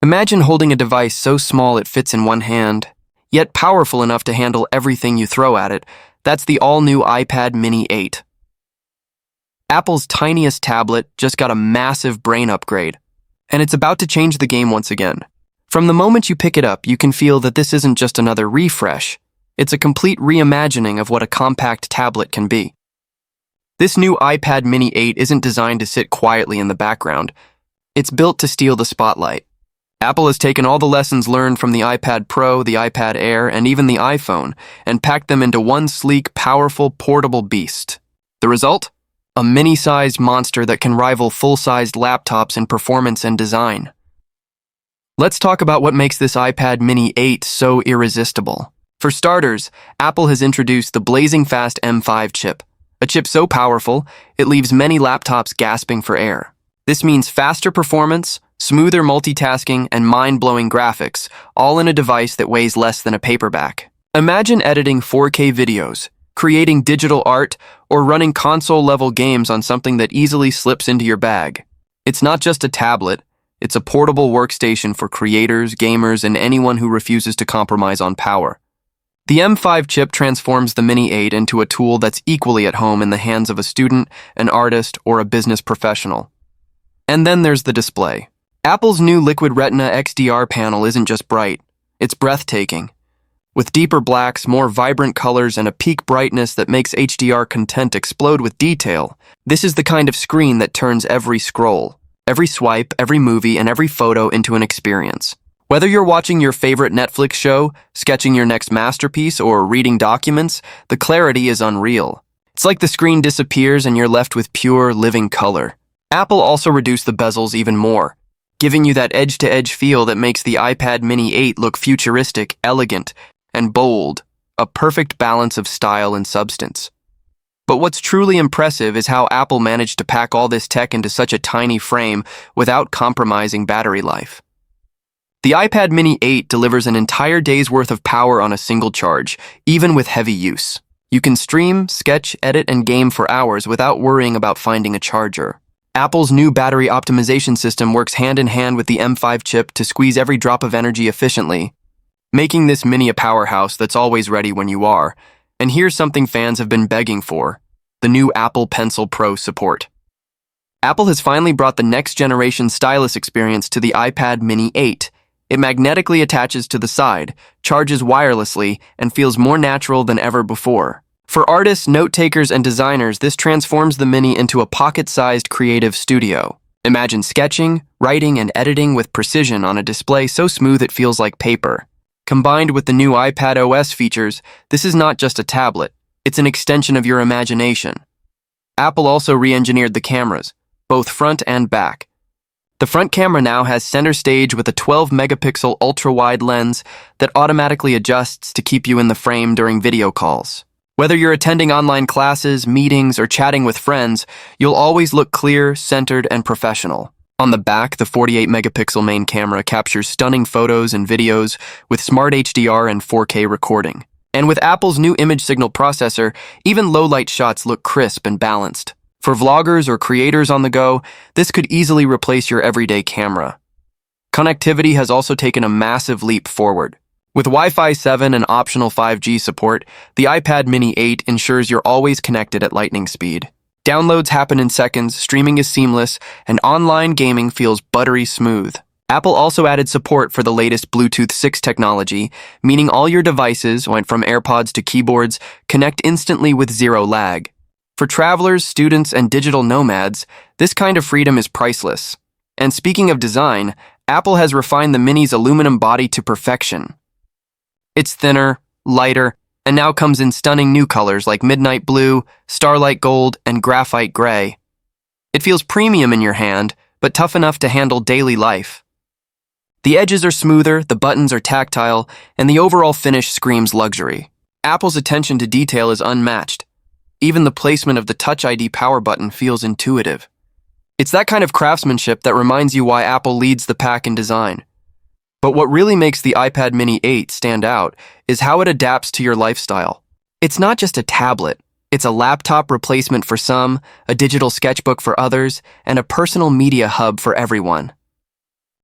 Imagine holding a device so small it fits in one hand, yet powerful enough to handle everything you throw at it. That's the all-new iPad mini 8. Apple's tiniest tablet just got a massive brain upgrade, and it's about to change the game once again. From the moment you pick it up, you can feel that this isn't just another refresh. It's a complete reimagining of what a compact tablet can be. This new iPad mini 8 isn't designed to sit quietly in the background. It's built to steal the spotlight. Apple has taken all the lessons learned from the iPad Pro, the iPad Air, and even the iPhone, and packed them into one sleek, powerful, portable beast. The result? A mini-sized monster that can rival full-sized laptops in performance and design. Let's talk about what makes this iPad mini 8 so irresistible. For starters, Apple has introduced the blazing fast M5 chip, a chip so powerful, it leaves many laptops gasping for air. This means faster performance, smoother multitasking, and mind-blowing graphics, all in a device that weighs less than a paperback. Imagine editing 4K videos, creating digital art, or running console-level games on something that easily slips into your bag. It's not just a tablet, it's a portable workstation for creators, gamers, and anyone who refuses to compromise on power. The M5 chip transforms the Mini 8 into a tool that's equally at home in the hands of a student, an artist, or a business professional. And then there's the display. Apple's new Liquid Retina XDR panel isn't just bright, it's breathtaking. With deeper blacks, more vibrant colors, and a peak brightness that makes HDR content explode with detail, this is the kind of screen that turns every scroll, every swipe, every movie, and every photo into an experience. Whether you're watching your favorite Netflix show, sketching your next masterpiece, or reading documents, the clarity is unreal. It's like the screen disappears and you're left with pure, living color. Apple also reduced the bezels even more, giving you that edge-to-edge feel that makes the iPad mini 8 look futuristic, elegant, and bold, a perfect balance of style and substance. But what's truly impressive is how Apple managed to pack all this tech into such a tiny frame without compromising battery life. The iPad mini 8 delivers an entire day's worth of power on a single charge, even with heavy use. You can stream, sketch, edit, and game for hours without worrying about finding a charger. Apple's new battery optimization system works hand-in-hand with the M5 chip to squeeze every drop of energy efficiently, making this mini a powerhouse that's always ready when you are. And here's something fans have been begging for: the new Apple Pencil Pro support. Apple has finally brought the next-generation stylus experience to the iPad mini 8. It magnetically attaches to the side, charges wirelessly, and feels more natural than ever before. For artists, note-takers, and designers, this transforms the Mini into a pocket-sized creative studio. Imagine sketching, writing, and editing with precision on a display so smooth it feels like paper. Combined with the new iPad OS features, this is not just a tablet, it's an extension of your imagination. Apple also re-engineered the cameras, both front and back. The front camera now has center stage with a 12-megapixel ultra-wide lens that automatically adjusts to keep you in the frame during video calls. Whether you're attending online classes, meetings, or chatting with friends, you'll always look clear, centered, and professional. On the back, the 48-megapixel main camera captures stunning photos and videos with smart HDR and 4K recording. And with Apple's new image signal processor, even low-light shots look crisp and balanced. For vloggers or creators on the go, this could easily replace your everyday camera. Connectivity has also taken a massive leap forward. With Wi-Fi 7 and optional 5G support, the iPad mini 8 ensures you're always connected at lightning speed. Downloads happen in seconds, streaming is seamless, and online gaming feels buttery smooth. Apple also added support for the latest Bluetooth 6 technology, meaning all your devices, went from AirPods to keyboards, connect instantly with zero lag. For travelers, students, and digital nomads, this kind of freedom is priceless. And speaking of design, Apple has refined the Mini's aluminum body to perfection. It's thinner, lighter, and now comes in stunning new colors like midnight blue, starlight gold, and graphite gray. It feels premium in your hand, but tough enough to handle daily life. The edges are smoother, the buttons are tactile, and the overall finish screams luxury. Apple's attention to detail is unmatched. Even the placement of the Touch ID power button feels intuitive. It's that kind of craftsmanship that reminds you why Apple leads the pack in design. But what really makes the iPad mini 8 stand out is how it adapts to your lifestyle. It's not just a tablet, it's a laptop replacement for some, a digital sketchbook for others, and a personal media hub for everyone.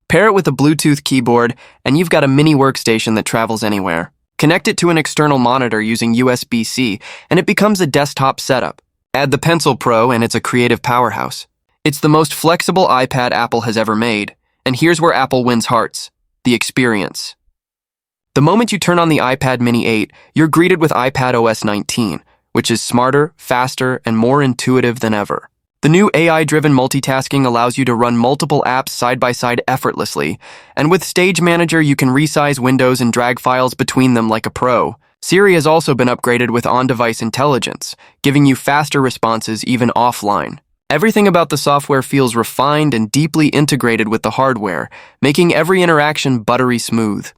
Pair it with a Bluetooth keyboard, and you've got a mini workstation that travels anywhere. Connect it to an external monitor using USB-C, and it becomes a desktop setup. Add the Pencil Pro, and it's a creative powerhouse. It's the most flexible iPad Apple has ever made, and here's where Apple wins hearts: the experience. The moment you turn on the iPad mini 8, you're greeted with iPad OS 19, which is smarter, faster, and more intuitive than ever. The new AI-driven multitasking allows you to run multiple apps side by side effortlessly, and with Stage Manager you can resize windows and drag files between them like a pro. Siri has also been upgraded with on-device intelligence, giving you faster responses even offline. Everything about the software feels refined and deeply integrated with the hardware, making every interaction buttery smooth.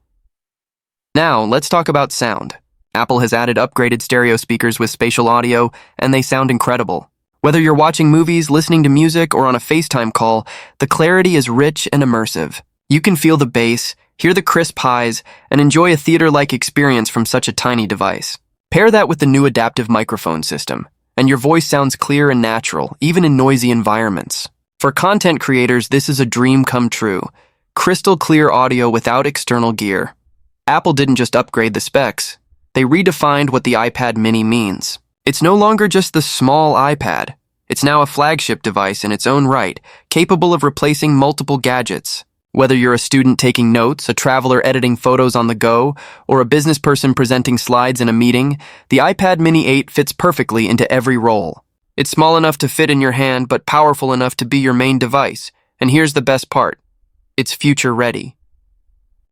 Now, let's talk about sound. Apple has added upgraded stereo speakers with spatial audio, and they sound incredible. Whether you're watching movies, listening to music, or on a FaceTime call, the clarity is rich and immersive. You can feel the bass, hear the crisp highs, and enjoy a theater-like experience from such a tiny device. Pair that with the new adaptive microphone system, and your voice sounds clear and natural, even in noisy environments. For content creators, this is a dream come true. Crystal clear audio without external gear. Apple didn't just upgrade the specs, they redefined what the iPad mini means. It's no longer just the small iPad. It's now a flagship device in its own right, capable of replacing multiple gadgets. Whether you're a student taking notes, a traveler editing photos on the go, or a business person presenting slides in a meeting, the iPad mini 8 fits perfectly into every role. It's small enough to fit in your hand, but powerful enough to be your main device. And here's the best part: it's future-ready.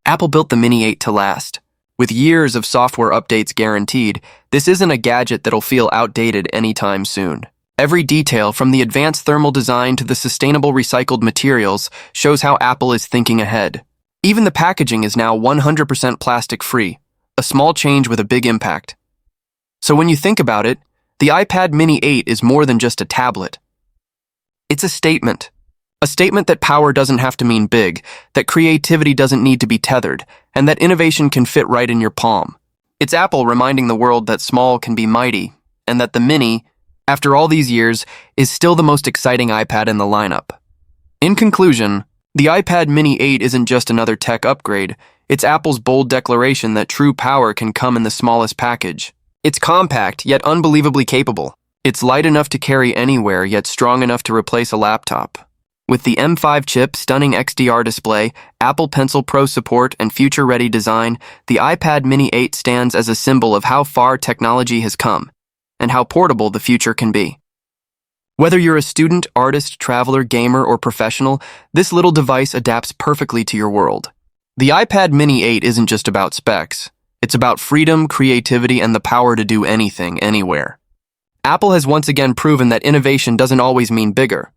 Apple built the Mini 8 to last. With years of software updates guaranteed, this isn't a gadget that'll feel outdated anytime soon. Every detail, from the advanced thermal design to the sustainable recycled materials, shows how Apple is thinking ahead. Even the packaging is now 100% plastic-free, a small change with a big impact. So when you think about it, the iPad mini 8 is more than just a tablet. It's a statement. A statement that power doesn't have to mean big, that creativity doesn't need to be tethered, and that innovation can fit right in your palm. It's Apple reminding the world that small can be mighty, and that the Mini, after all these years, is still the most exciting iPad in the lineup. In conclusion, the iPad mini 8 isn't just another tech upgrade, it's Apple's bold declaration that true power can come in the smallest package. It's compact, yet unbelievably capable. It's light enough to carry anywhere, yet strong enough to replace a laptop. With the M5 chip, stunning XDR display, Apple Pencil Pro support, and future-ready design, the iPad mini 8 stands as a symbol of how far technology has come, and how portable the future can be. Whether you're a student, artist, traveler, gamer, or professional, this little device adapts perfectly to your world. The iPad mini 8 isn't just about specs. It's about freedom, creativity, and the power to do anything, anywhere. Apple has once again proven that innovation doesn't always mean bigger.